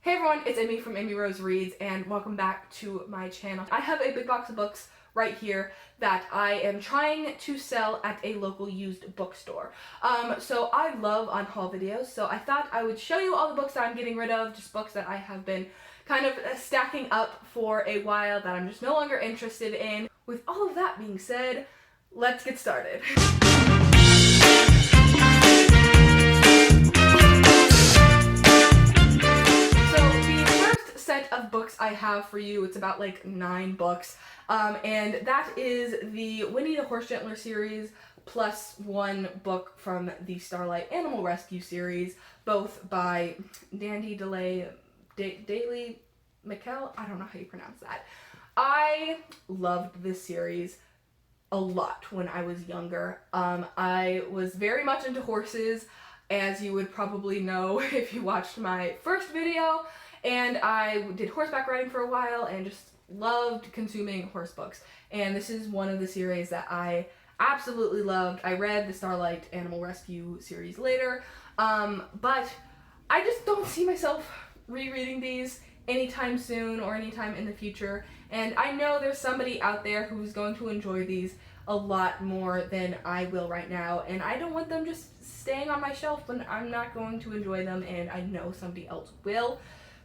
Hey everyone, it's Emmy from emmirosereads and welcome back to my channel. I have a big box of books right here that I am trying to sell at a local used bookstore. So I love Unhaul videos, so I thought I would show you all the books that I'm getting rid of, just books that I have been kind of stacking up for a while that I'm just no longer interested in. With all of that being said, let's get started. Set of books I have for you, it's about like 9 books, and that is the Winnie the Horse series plus 1 book from the Starlight Animal Rescue series, both by Dandy Daily McKell. I don't know how you pronounce that. I loved this series a lot when I was younger. I was very much into horses, as you would probably know if you watched my first video. And I did horseback riding for a while and just loved consuming horse books. And this is one of the series that I absolutely loved. I read the Starlight Animal Rescue series later, but I just don't see myself rereading these anytime soon or anytime in the future. And I know there's somebody out there who's going to enjoy these a lot more than I will right now, and I don't want them just staying on my shelf when I'm not going to enjoy them, and I know somebody else will.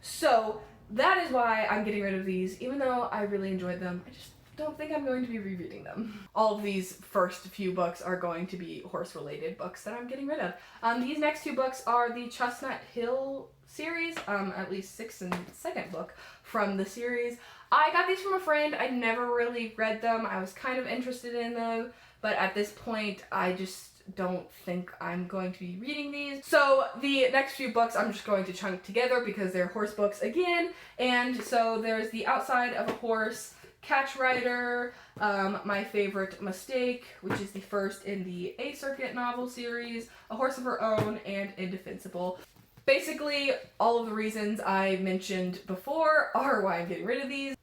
So that is why I'm getting rid of these, even though I really enjoyed them. I just don't think I'm going to be rereading them. All of these first few books are going to be horse-related books that I'm getting rid of. These next 2 books are the Chestnut Hill series, at least 6th and 2nd book from the series. I got these from a friend. I never really read them. I was kind of interested in them, but at this point, I just don't think I'm going to be reading these. So the next few books I'm just going to chunk together because they're horse books again. And so there's The Outside of a Horse, Catch Rider, My Favorite Mistake, which is the first in the A Circuit novel series, A Horse of Her Own, and Indefensible. Basically, all of the reasons I mentioned before are why I'm getting rid of these.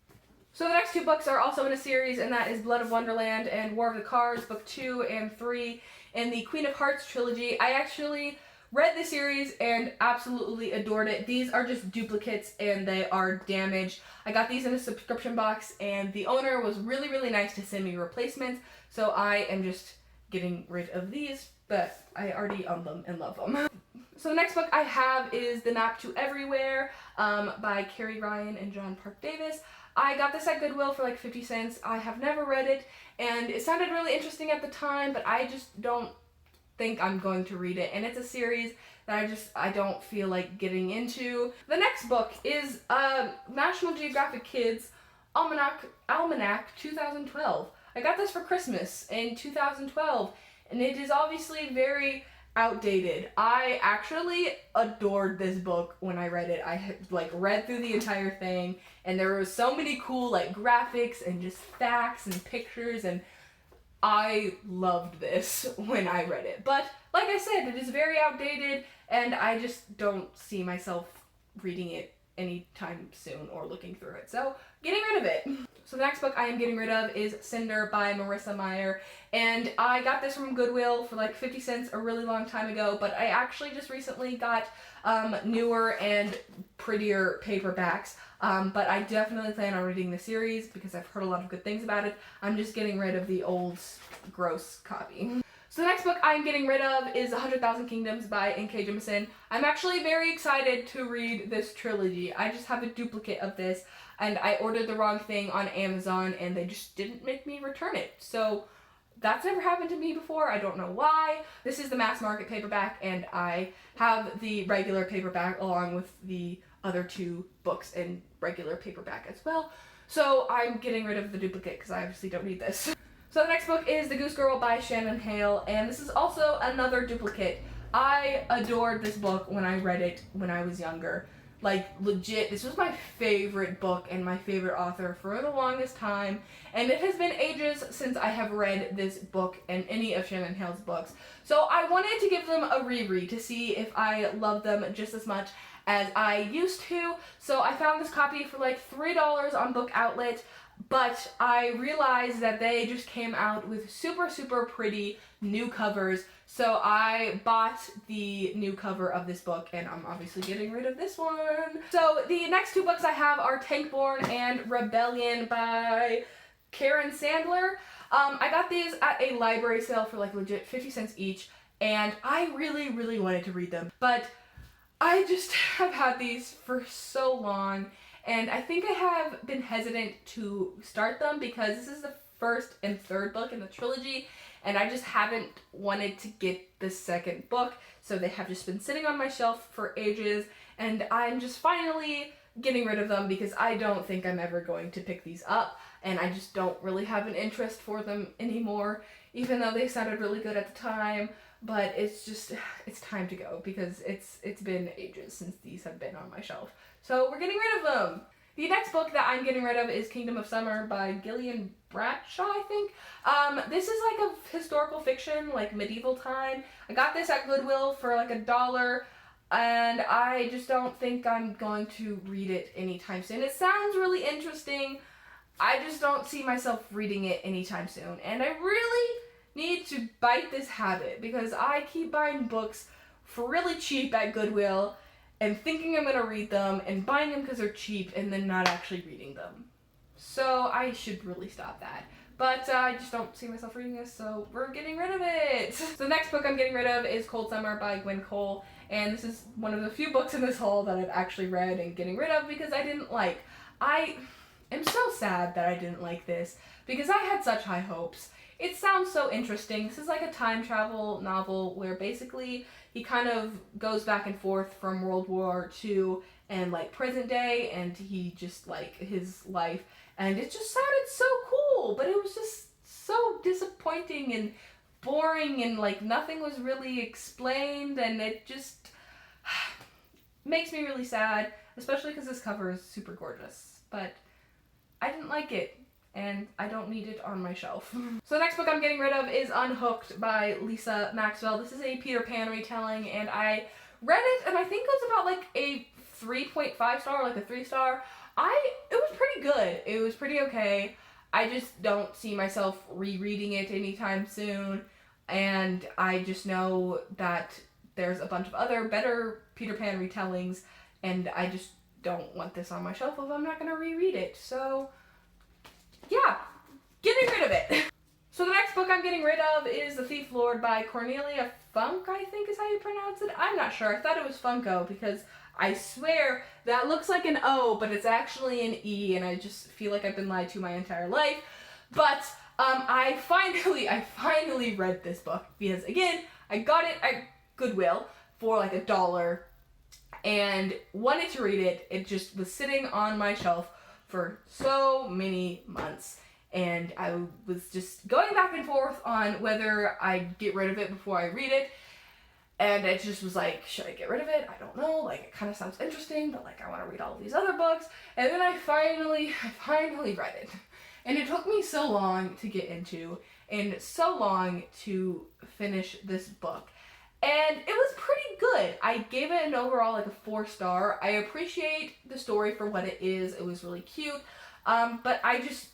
So the next 2 books are also in a series, and that is Blood of Wonderland and War of the Cards, book 2 and 3, in the Queen of Hearts trilogy. I actually read the series and absolutely adored it. These are just duplicates and they are damaged. I got these in a subscription box and the owner was really, really nice to send me replacements, so I am just getting rid of these, but I already own them and love them. So the next book I have is The Map to Everywhere by Carrie Ryan and John Park Davis. I got this at Goodwill for like 50 cents. I have never read it, and it sounded really interesting at the time, but I just don't think I'm going to read it. And it's a series that I don't feel like getting into. The next book is National Geographic Kids Almanac 2012. I got this for Christmas in 2012, and it is obviously very outdated. I actually adored this book when I read it. I had read through the entire thing, and there was so many cool graphics and just facts and pictures, and I loved this when I read it. But like I said, it is very outdated, and I just don't see myself reading it anytime soon or looking through it. So getting rid of it. So the next book I am getting rid of is Cinder by Marissa Meyer, and I got this from Goodwill for like 50 cents a really long time ago, but I actually just recently got newer and prettier paperbacks, but I definitely plan on reading the series because I've heard a lot of good things about it. I'm just getting rid of the old gross copy. So the next book I'm getting rid of is 100,000 Kingdoms by N.K. Jemisin. I'm actually very excited to read this trilogy. I just have a duplicate of this, and I ordered the wrong thing on Amazon, and they just didn't make me return it. So that's never happened to me before. I don't know why. This is the mass market paperback, and I have the regular paperback along with the other 2 books in regular paperback as well. So I'm getting rid of the duplicate because I obviously don't need this. So the next book is The Goose Girl by Shannon Hale, and this is also another duplicate. I adored this book when I read it when I was younger. Like, legit, this was my favorite book and my favorite author for the longest time, and it has been ages since I have read this book and any of Shannon Hale's books. So I wanted to give them a reread to see if I love them just as much as I used to. So I found this copy for like $3 on Book Outlet, but I realized that they just came out with super, super pretty new covers. So I bought the new cover of this book, and I'm obviously getting rid of this one. So the next two books I have are Tankborne and Rebellion by Karen Sandler. I got these at a library sale for like legit 50 cents each, and I really, really wanted to read them. But I just have had these for so long, and I think I have been hesitant to start them because this is the first and third book in the trilogy, and I just haven't wanted to get the second book, so they have just been sitting on my shelf for ages, and I'm just finally getting rid of them because I don't think I'm ever going to pick these up, and I just don't really have an interest for them anymore, even though they sounded really good at the time. But it's just, it's time to go because it's been ages since these have been on my shelf. So we're getting rid of them. The next book that I'm getting rid of is Kingdom of Summer by Gillian Bradshaw, I think. This is like a historical fiction, like medieval time. I got this at Goodwill for like $1, and I just don't think I'm going to read it anytime soon. It sounds really interesting. I just don't see myself reading it anytime soon. And I really need to bite this habit because I keep buying books for really cheap at Goodwill and thinking I'm gonna read them and buying them because they're cheap and then not actually reading them. So I should really stop that. But I just don't see myself reading this, so we're getting rid of it. So the next book I'm getting rid of is Cold Summer by Gwen Cole, and this is one of the few books in this haul that I've actually read and getting rid of because I didn't like. I am so sad that I didn't like this because I had such high hopes. It sounds so interesting. This is like a time travel novel where basically he kind of goes back and forth from World War II and like present day, and he just like his life, and it just sounded so cool, but it was just so disappointing and boring, and like nothing was really explained, and it just makes me really sad, especially because this cover is super gorgeous, but I didn't like it. And I don't need it on my shelf. So the next book I'm getting rid of is Unhooked by Lisa Maxwell. This is a Peter Pan retelling, and I read it, and I think it was about like a 3.5 star, like a 3 star. It was pretty good. It was pretty okay. I just don't see myself rereading it anytime soon, and I just know that there's a bunch of other better Peter Pan retellings, and I just don't want this on my shelf if I'm not gonna reread it. So yeah, getting rid of it. So the next book I'm getting rid of is The Thief Lord by Cornelia Funk, I think is how you pronounce it. I'm not sure. I thought it was Funko because I swear that looks like an O, but it's actually an E, and I just feel like I've been lied to my entire life. But I finally read this book because, again, I got it at Goodwill for like $1 and wanted to read it. It just was sitting on my shelf for so many months, and I was just going back and forth on whether I'd get rid of it before I read it, and it just was like, should I get rid of it? I don't know, like it kind of sounds interesting, but like I want to read all of these other books, and then I finally read it, and it took me so long to get into, and so long to finish this book. And it was pretty good. I gave it an overall like a 4 star. I appreciate the story for what it is. It was really cute. But I just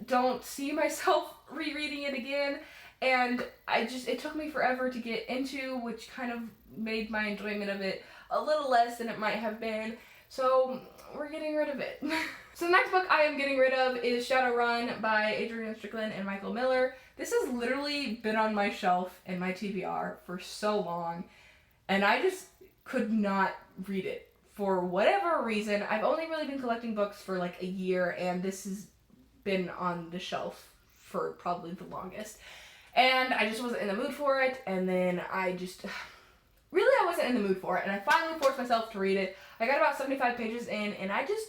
don't see myself rereading it again. And it took me forever to get into, which kind of made my enjoyment of it a little less than it might have been. So we're getting rid of it. So the next book I am getting rid of is Shadowrun by Adrienne Strickland and Michael Miller. This has literally been on my shelf in my TBR for so long, and I just could not read it for whatever reason. I've only really been collecting books for like a year, and this has been on the shelf for probably the longest. And I just wasn't in the mood for it, and then I wasn't in the mood for it, and I finally forced myself to read it. I got about 75 pages in, and I just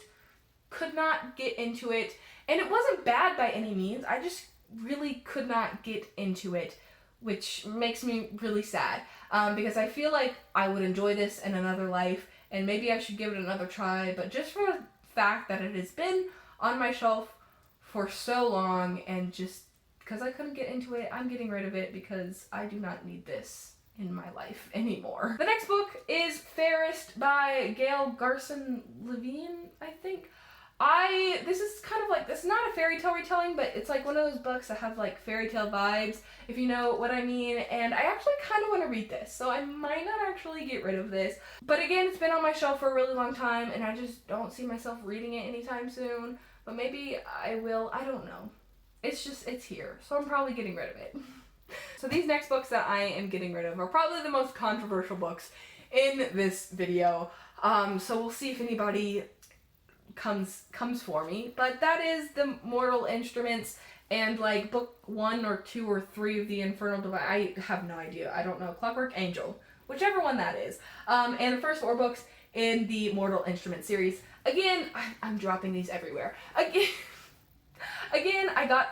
could not get into it, and it wasn't bad by any means. I just really could not get into it, which makes me really sad, because I feel like I would enjoy this in another life, and maybe I should give it another try, but just for the fact that it has been on my shelf for so long, and just because I couldn't get into it, I'm getting rid of it because I do not need this in my life anymore. The next book is Fairest by Gail Garson Levine, I think. This is kind of like, this is not a fairy tale retelling, but it's like one of those books that have like fairy tale vibes, if you know what I mean, and I actually kind of want to read this, so I might not actually get rid of this. But again, it's been on my shelf for a really long time, and I just don't see myself reading it anytime soon, but maybe I will, I don't know. It's here, so I'm probably getting rid of it. So these next books that I am getting rid of are probably the most controversial books in this video, so we'll see if anybody comes for me, but that is the Mortal Instruments and like book 1 or 2 or 3 of the Infernal Device. I have no idea. I don't know. Clockwork Angel, whichever one that is. And the first 4 books in the Mortal Instruments series. Again, I'm dropping these everywhere. Again, I got,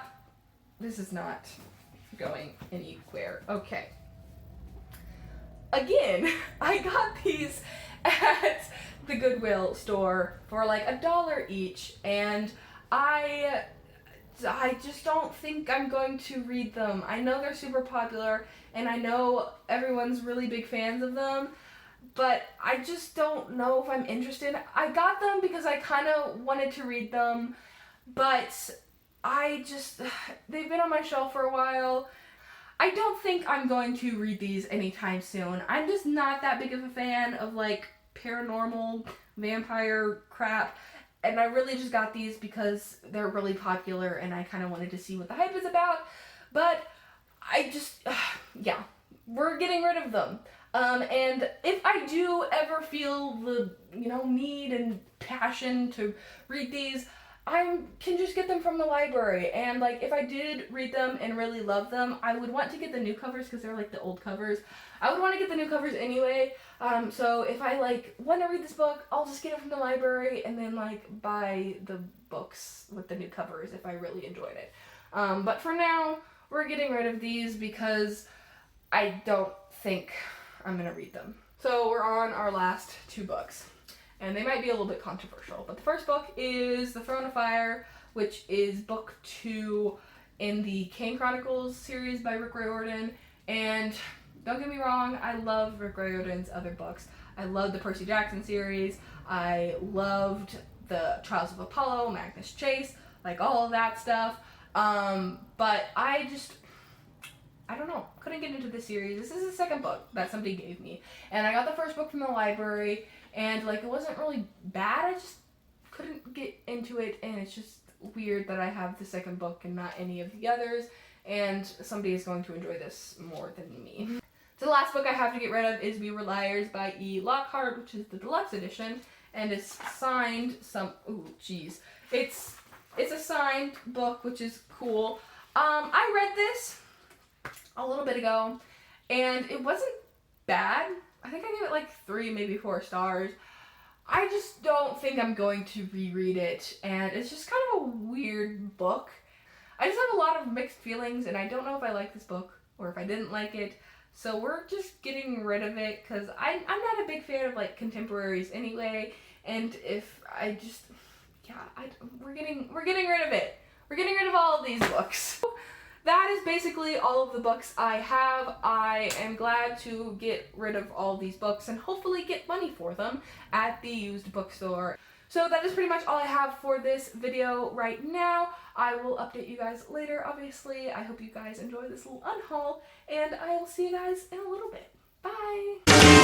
this is not going anywhere. Okay. Again, I got these at the Goodwill store for like $1 each, and I just don't think I'm going to read them. I know they're super popular, and I know everyone's really big fans of them, but I just don't know if I'm interested. I got them because I kind of wanted to read them, but they've been on my shelf for a while. I don't think I'm going to read these anytime soon. I'm just not that big of a fan of like paranormal vampire crap, and I really just got these because they're really popular and I kind of wanted to see what the hype is about, but I just yeah, we're getting rid of them. And if I do ever feel the need and passion to read these, I can just get them from the library, and like if I did read them and really love them, I would want to get the new covers because they're like the old covers. I would want to get the new covers anyway, so if I like want to read this book, I'll just get it from the library and then like buy the books with the new covers if I really enjoyed it. But for now, we're getting rid of these because I don't think I'm gonna read them. So we're on our last 2 books. And they might be a little bit controversial. But the first book is The Throne of Fire, which is book 2 in the Kane Chronicles series by Rick Riordan. And don't get me wrong, I love Rick Riordan's other books. I loved the Percy Jackson series. I loved the Trials of Apollo, Magnus Chase, like all of that stuff. But I don't know, couldn't get into this series. This is the second book that somebody gave me. And I got the first book from the library, and like it wasn't really bad, I just couldn't get into it, and it's just weird that I have the second book and not any of the others, and somebody is going to enjoy this more than me. So the last book I have to get rid of is We Were Liars by E. Lockhart, which is the deluxe edition, and it's signed it's a signed book, which is cool. I read this a little bit ago, and it wasn't bad. I think I gave it like 3, maybe 4 stars. I just don't think I'm going to reread it, and it's just kind of a weird book. I just have a lot of mixed feelings, and I don't know if I like this book or if I didn't like it, so we're just getting rid of it because I'm not a big fan of like contemporaries anyway, and if I just, we're getting rid of it. We're getting rid of all of these books. That is basically all of the books I have. I am glad to get rid of all these books and hopefully get money for them at the used bookstore. So that is pretty much all I have for this video right now. I will update you guys later, obviously. I hope you guys enjoy this little unhaul, and I will see you guys in a little bit. Bye!